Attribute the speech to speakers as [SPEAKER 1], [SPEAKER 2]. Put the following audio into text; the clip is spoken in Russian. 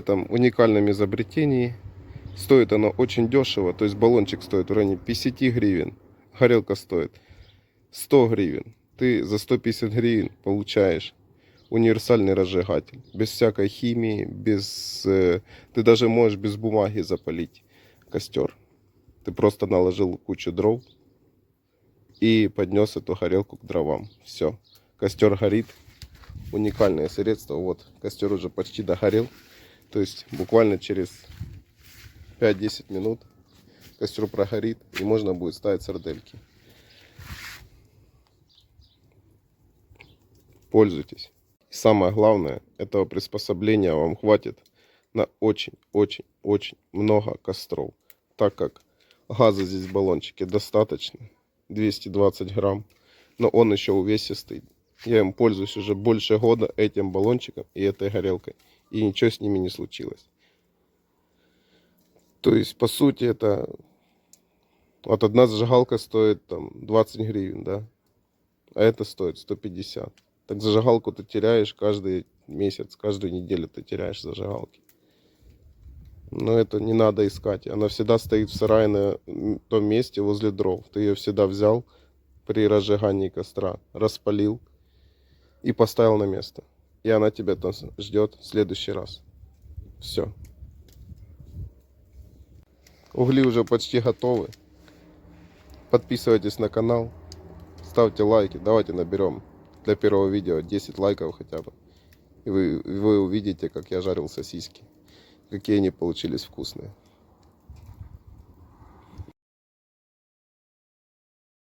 [SPEAKER 1] этом уникальном изобретении. Стоит оно очень дешево, то есть баллончик стоит в районе 50 гривен, горелка стоит 100 гривен. Ты за 150 гривен получаешь универсальный разжигатель, без всякой химии, ты даже можешь без бумаги запалить костер. Ты просто наложил кучу дров и поднес эту горелку к дровам. Все, костер горит. Уникальное средство. Вот, костер уже почти догорел. То есть буквально через 5-10 минут костер прогорит и можно будет ставить сардельки. Пользуйтесь. Самое главное, этого приспособления вам хватит на очень-очень-очень много костров, так как газа здесь в баллончике достаточно, 220 грамм, но он еще увесистый. Я им пользуюсь уже больше года, этим баллончиком и этой горелкой, и ничего с ними не случилось. То есть, по сути, это вот одна зажигалка стоит там 20 гривен, да, а это стоит 150. Так зажигалку ты теряешь каждый месяц, каждую неделю ты теряешь зажигалки. Но это не надо искать. Она всегда стоит в сарае на том месте возле дров. Ты ее всегда взял при разжигании костра, распалил и поставил на место. И она тебя там ждет в следующий раз. Все. Угли уже почти готовы. Подписывайтесь на канал, ставьте лайки. Давайте наберем для первого видео 10 лайков хотя бы. И вы увидите, как я жарил сосиски. Какие они получились вкусные.